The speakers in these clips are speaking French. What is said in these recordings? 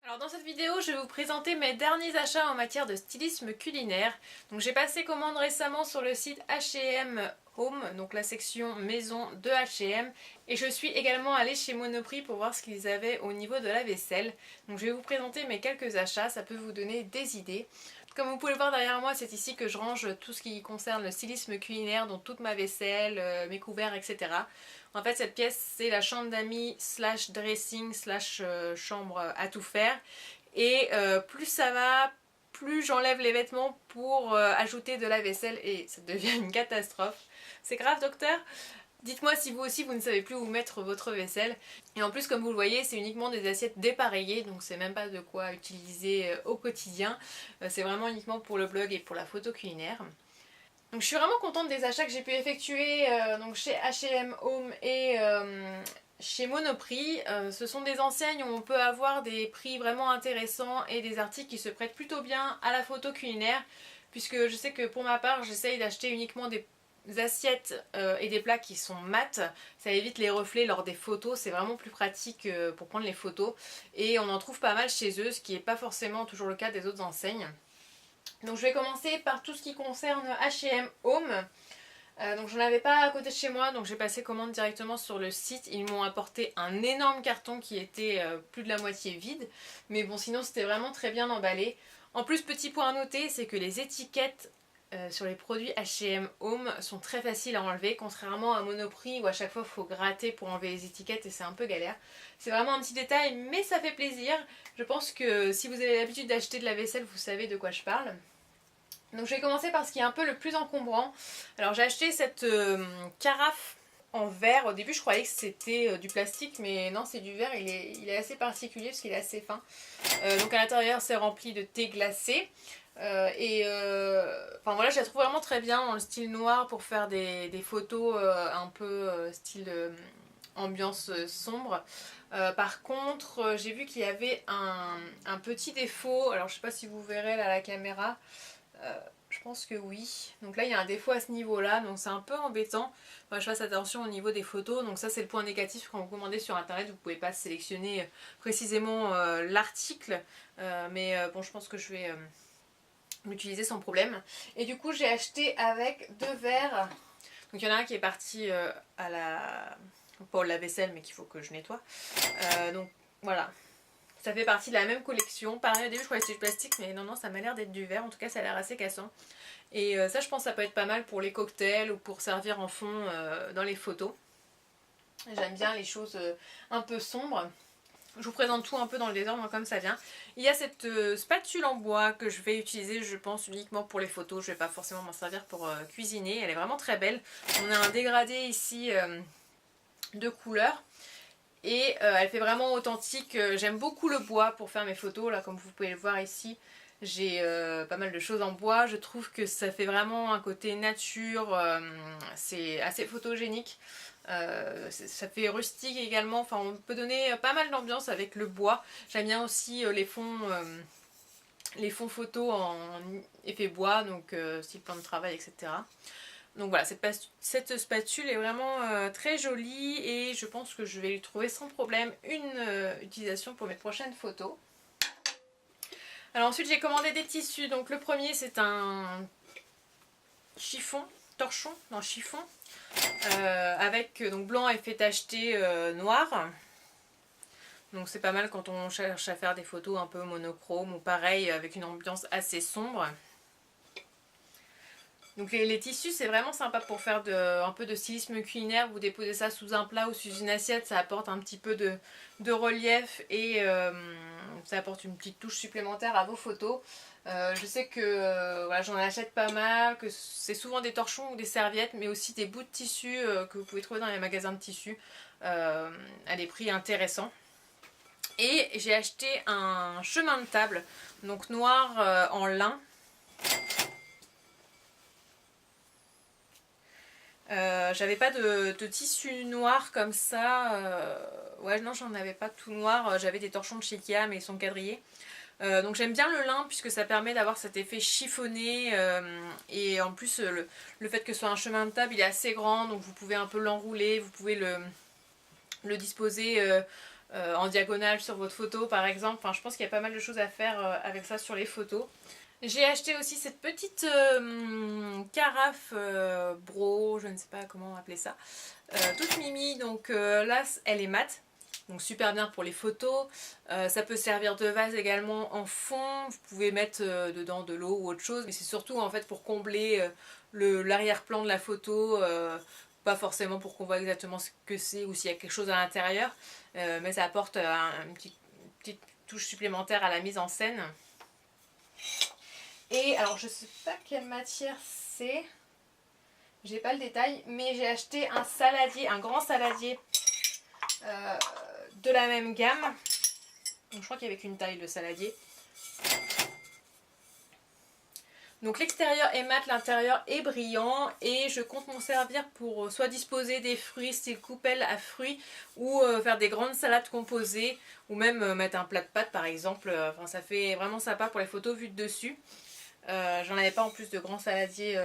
Alors dans cette vidéo, je vais vous présenter mes derniers achats en matière de stylisme culinaire. Donc j'ai passé commande récemment sur le site H&M Home, donc la section maison de H&M, et je suis également allée chez Monoprix pour voir ce qu'ils avaient au niveau de la vaisselle. Donc je vais vous présenter mes quelques achats, ça peut vous donner des idées. Comme vous pouvez le voir derrière moi, c'est ici que je range tout ce qui concerne le stylisme culinaire, donc toute ma vaisselle, mes couverts, etc. En fait, cette pièce, c'est la chambre d'amis slash dressing slash chambre à tout faire. Et plus ça va, plus j'enlève les vêtements pour ajouter de la vaisselle et ça devient une catastrophe. C'est grave, docteur? Dites-moi si vous aussi vous ne savez plus où mettre votre vaisselle. Et en plus, comme vous le voyez, c'est uniquement des assiettes dépareillées, donc c'est même pas de quoi utiliser au quotidien. C'est vraiment uniquement pour le blog et pour la photo culinaire. Donc je suis vraiment contente des achats que j'ai pu effectuer donc chez H&M Home et chez Monoprix. Ce sont des enseignes où on peut avoir des prix vraiment intéressants et des articles qui se prêtent plutôt bien à la photo culinaire, puisque je sais que pour ma part j'essaye d'acheter uniquement des assiettes et des plats qui sont mat. Ça évite les reflets lors des photos, c'est vraiment plus pratique pour prendre les photos et on en trouve pas mal chez eux, ce qui n'est pas forcément toujours le cas des autres enseignes. Donc je vais commencer par tout ce qui concerne H&M Home. Donc j'en avais pas à côté de chez moi, donc j'ai passé commande directement sur le site. Ils m'ont apporté un énorme carton qui était plus de la moitié vide, mais bon, sinon c'était vraiment très bien emballé. En plus, petit point à noter, c'est que les étiquettes sur les produits H&M Home sont très faciles à enlever, contrairement à Monoprix où à chaque fois il faut gratter pour enlever les étiquettes et c'est un peu galère. C'est vraiment un petit détail, mais ça fait plaisir. Je pense que si vous avez l'habitude d'acheter de la vaisselle, vous savez de quoi je parle. Donc je vais commencer par ce qui est un peu le plus encombrant. Alors j'ai acheté cette carafe en verre. Au début je croyais que c'était du plastique, mais non, c'est du verre. Il est assez particulier parce qu'il est assez fin. Donc à l'intérieur c'est rempli de thé glacé. Enfin voilà, je la trouve vraiment très bien dans le style noir pour faire des photos un peu style ambiance sombre. Par contre, j'ai vu qu'il y avait un petit défaut. Alors je sais pas si vous verrez là à la caméra. Je pense que oui. Donc là il y a un défaut à ce niveau là, donc c'est un peu embêtant. Enfin, je fasse attention au niveau des photos, donc ça c'est le point négatif quand vous commandez sur internet, vous pouvez pas sélectionner précisément l'article. Bon, je pense que je vais l'utiliser sans problème. Et du coup j'ai acheté avec deux verres. Donc il y en a un qui est parti à la... pas la vaisselle mais qu'il faut que je nettoie. Donc voilà. Ça fait partie de la même collection. Pareil, au début je croyais que c'était du plastique, mais non, non, ça m'a l'air d'être du verre. En tout cas, ça a l'air assez cassant. Et ça, je pense que ça peut être pas mal pour les cocktails ou pour servir en fond dans les photos. J'aime bien les choses un peu sombres. Je vous présente tout un peu dans le désordre comme ça vient. Il y a cette spatule en bois que je vais utiliser, je pense, uniquement pour les photos. Je ne vais pas forcément m'en servir pour cuisiner. Elle est vraiment très belle. On a un dégradé ici de couleurs. Et elle fait vraiment authentique. J'aime beaucoup le bois pour faire mes photos. Là, comme vous pouvez le voir ici, j'ai pas mal de choses en bois. Je trouve que ça fait vraiment un côté nature. C'est assez photogénique. Ça fait rustique également. Enfin, on peut donner pas mal d'ambiance avec le bois. J'aime bien aussi les fonds photos en effet bois, donc style plan de travail, etc. Donc voilà, cette spatule est vraiment très jolie et je pense que je vais lui trouver sans problème une utilisation pour mes prochaines photos. Alors ensuite j'ai commandé des tissus. Donc le premier c'est un chiffon, torchon, non chiffon, avec donc blanc effet tacheté noir. Donc c'est pas mal quand on cherche à faire des photos un peu monochrome ou pareil avec une ambiance assez sombre. Donc les tissus c'est vraiment sympa pour faire un peu de stylisme culinaire, vous déposez ça sous un plat ou sous une assiette, ça apporte un petit peu de relief et ça apporte une petite touche supplémentaire à vos photos. Je sais que voilà, j'en achète pas mal, que c'est souvent des torchons ou des serviettes, mais aussi des bouts de tissu que vous pouvez trouver dans les magasins de tissus à des prix intéressants. Et j'ai acheté un chemin de table, donc noir en lin. J'avais pas de tissu noir comme ça. Ouais, non, j'en avais pas tout noir. J'avais des torchons de chez Ikea, mais ils sont quadrillés. Donc j'aime bien le lin puisque ça permet d'avoir cet effet chiffonné. Et en plus, le fait que ce soit un chemin de table, il est assez grand. Donc vous pouvez un peu l'enrouler. Vous pouvez le disposer en diagonale sur votre photo par exemple. Enfin, je pense qu'il y a pas mal de choses à faire avec ça sur les photos. J'ai acheté aussi cette petite carafe Bro, je ne sais pas comment appeler ça, toute mimi, donc là elle est mate. Donc super bien pour les photos, ça peut servir de vase également en fond, vous pouvez mettre dedans de l'eau ou autre chose, mais c'est surtout en fait pour combler l'arrière-plan de la photo, pas forcément pour qu'on voit exactement ce que c'est ou s'il y a quelque chose à l'intérieur, mais ça apporte une petite touche supplémentaire à la mise en scène. Et alors je sais pas quelle matière c'est, j'ai pas le détail, mais j'ai acheté un saladier, un grand saladier de la même gamme. Donc je crois qu'il y avait qu'une taille de saladier. Donc l'extérieur est mat, l'intérieur est brillant et je compte m'en servir pour soit disposer des fruits style coupelle à fruits ou faire des grandes salades composées ou même mettre un plat de pâtes par exemple. Enfin, ça fait vraiment sympa pour les photos vues de dessus. J'en avais pas en plus de grands saladiers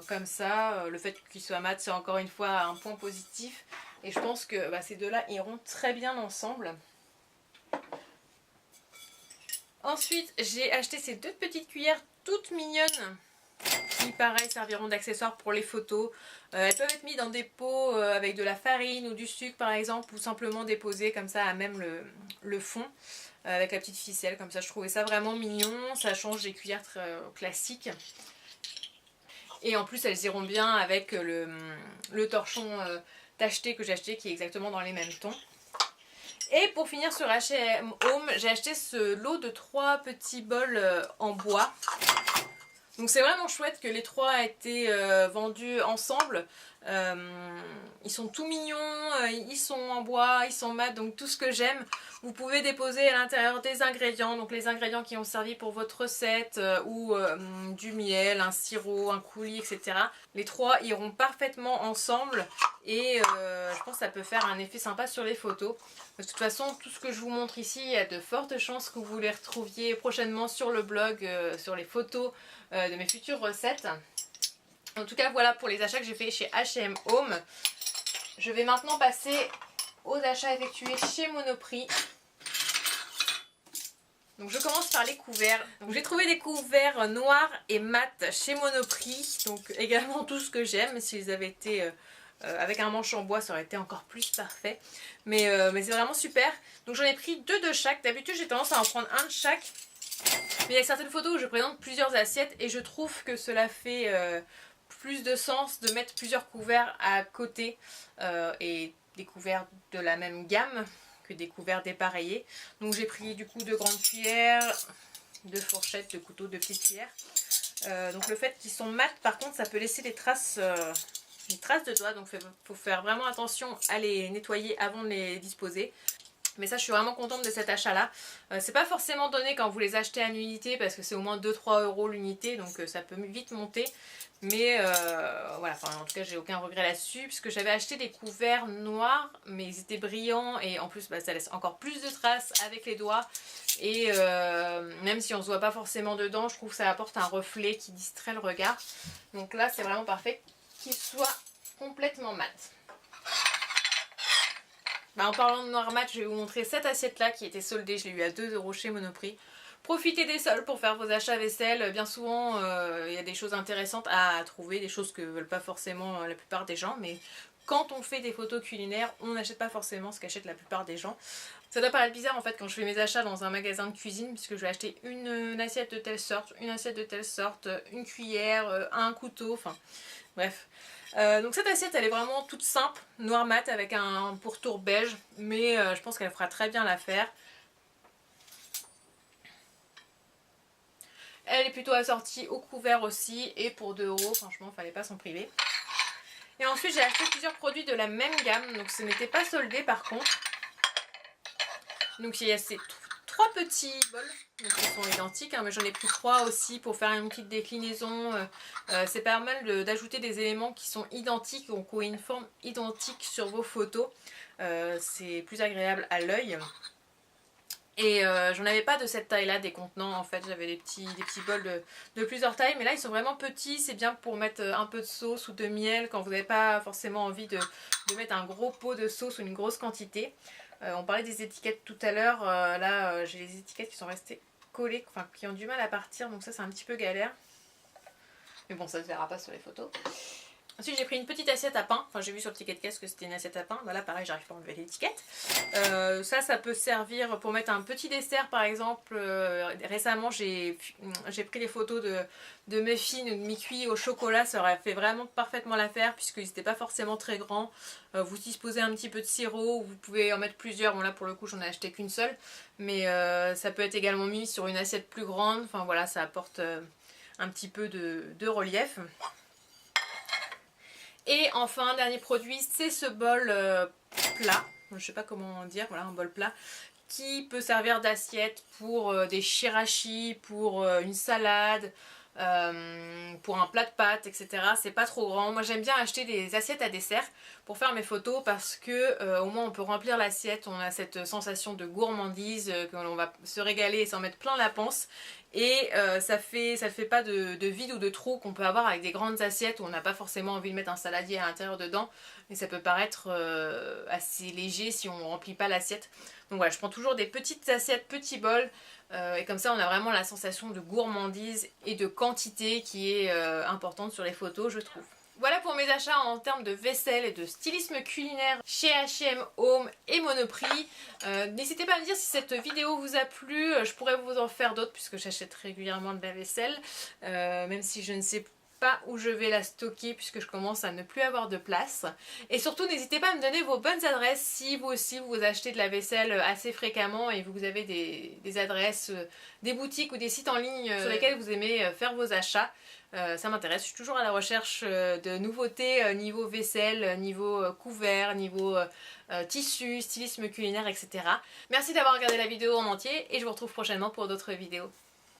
comme ça. Le fait qu'ils soient mat, c'est encore une fois un point positif. Et je pense que ces deux-là iront très bien ensemble. Ensuite, j'ai acheté ces deux petites cuillères toutes mignonnes qui, pareil, serviront d'accessoires pour les photos. Elles peuvent être mises dans des pots avec de la farine ou du sucre par exemple, ou simplement déposées comme ça à même le fond. Avec la petite ficelle, comme ça je trouvais ça vraiment mignon, ça change des cuillères très classiques. Et en plus elles iront bien avec le torchon tacheté que j'ai acheté qui est exactement dans les mêmes tons. Et pour finir sur H&M Home, j'ai acheté ce lot de 3 petits bols en bois. Donc c'est vraiment chouette que les 3 aient été vendus ensemble. Ils sont tout mignons, ils sont en bois, ils sont mat, donc tout ce que j'aime. Vous pouvez déposer à l'intérieur des ingrédients, donc les ingrédients qui ont servi pour votre recette ou du miel, un sirop, un coulis, etc. Les 3 iront parfaitement ensemble et je pense que ça peut faire un effet sympa sur les photos. De toute façon, tout ce que je vous montre ici, il y a de fortes chances que vous les retrouviez prochainement sur le blog, sur les photos de mes futures recettes. En tout cas, voilà pour les achats que j'ai fait chez H&M Home. Je vais maintenant passer aux achats effectués chez Monoprix. Donc je commence par les couverts. Donc j'ai trouvé des couverts noirs et mat chez Monoprix. Donc également tout ce que j'aime. S'ils avaient été avec un manche en bois, ça aurait été encore plus parfait. Mais c'est vraiment super. Donc j'en ai pris 2 de chaque. D'habitude j'ai tendance à en prendre un de chaque. Mais il y a certaines photos où je présente plusieurs assiettes et je trouve que cela fait plus de sens de mettre plusieurs couverts à côté et des couverts de la même gamme que des couverts dépareillés. Donc j'ai pris du coup 2 grandes cuillères, 2 fourchettes, 2 couteaux, 2 petites cuillères. Donc le fait qu'ils sont mat, par contre, ça peut laisser des traces de doigts. Donc il faut faire vraiment attention à les nettoyer avant de les disposer. Mais ça, je suis vraiment contente de cet achat là. C'est pas forcément donné quand vous les achetez à l'unité parce que c'est au moins 2-3 € l'unité, donc ça peut vite monter. Mais voilà, enfin, en tout cas j'ai aucun regret là-dessus puisque j'avais acheté des couverts noirs mais ils étaient brillants et en plus ça laisse encore plus de traces avec les doigts. Et même si on se voit pas forcément dedans, je trouve que ça apporte un reflet qui distrait le regard. Donc là c'est vraiment parfait qu'il soit complètement mat. En parlant de noir mat, je vais vous montrer cette assiette là qui était soldée, je l'ai eu à 2 € chez Monoprix. Profitez des soldes pour faire vos achats vaisselle, bien souvent il y a des choses intéressantes à trouver, des choses que veulent pas forcément la plupart des gens, mais quand on fait des photos culinaires, on n'achète pas forcément ce qu'achètent la plupart des gens. Ça doit paraître bizarre en fait quand je fais mes achats dans un magasin de cuisine, puisque je vais acheter une assiette de telle sorte, une assiette de telle sorte, une cuillère, un couteau, enfin bref. Donc cette assiette elle est vraiment toute simple, noir mat avec un pourtour beige, mais je pense qu'elle fera très bien l'affaire. Elle est plutôt assortie au couvert aussi et pour 2 €, franchement il fallait pas s'en priver. Et ensuite j'ai acheté plusieurs produits de la même gamme, donc ce n'était pas soldé par contre. Donc il y a ces 3 petits bols, donc ils sont identiques, hein, mais j'en ai pris 3 aussi pour faire une petite déclinaison. C'est pas mal d'ajouter des éléments qui sont identiques, donc qui ont une forme identique sur vos photos. C'est plus agréable à l'œil. Et j'en avais pas de cette taille là des contenants en fait, j'avais des petits bols de plusieurs tailles, mais là ils sont vraiment petits, c'est bien pour mettre un peu de sauce ou de miel quand vous n'avez pas forcément envie de mettre un gros pot de sauce ou une grosse quantité. On parlait des étiquettes tout à l'heure, là j'ai les étiquettes qui sont restées collées, enfin qui ont du mal à partir, donc ça c'est un petit peu galère. Mais bon, ça se verra pas sur les photos. Ensuite j'ai pris une petite assiette à pain, enfin j'ai vu sur le ticket de caisse que c'était une assiette à pain, voilà pareil j'arrive pas à enlever l'étiquette. Ça peut servir pour mettre un petit dessert par exemple. Récemment j'ai pris les photos de muffins ou de mi-cuits au chocolat, ça aurait fait vraiment parfaitement l'affaire puisqu'ils n'étaient pas forcément très grands. Vous disposez un petit peu de sirop, vous pouvez en mettre plusieurs, bon là pour le coup j'en ai acheté qu'une seule, mais ça peut être également mis sur une assiette plus grande, enfin voilà ça apporte un petit peu de relief. Et enfin, dernier produit, c'est ce bol plat, je sais pas comment dire, voilà un bol plat, qui peut servir d'assiette pour des shirashi, pour une salade, pour un plat de pâtes, etc. C'est pas trop grand. Moi j'aime bien acheter des assiettes à dessert pour faire mes photos parce que au moins on peut remplir l'assiette, on a cette sensation de gourmandise, qu'on va se régaler et s'en mettre plein la panse. Et ça ne fait pas de vide ou de trou qu'on peut avoir avec des grandes assiettes où on n'a pas forcément envie de mettre un saladier à l'intérieur dedans. Et ça peut paraître assez léger si on ne remplit pas l'assiette. Donc voilà, je prends toujours des petites assiettes, petits bols. Et comme ça on a vraiment la sensation de gourmandise et de quantité qui est importante sur les photos je trouve. Voilà pour mes achats en termes de vaisselle et de stylisme culinaire chez H&M Home et Monoprix. N'hésitez pas à me dire si cette vidéo vous a plu, je pourrais vous en faire d'autres puisque j'achète régulièrement de la vaisselle, même si je ne sais pas où je vais la stocker puisque je commence à ne plus avoir de place. Et surtout n'hésitez pas à me donner vos bonnes adresses si vous aussi vous achetez de la vaisselle assez fréquemment et vous avez des adresses, des boutiques ou des sites en ligne sur lesquels vous aimez faire vos achats. Ça m'intéresse, je suis toujours à la recherche de nouveautés niveau vaisselle, niveau couvert, niveau tissu, stylisme culinaire, etc. Merci d'avoir regardé la vidéo en entier et je vous retrouve prochainement pour d'autres vidéos.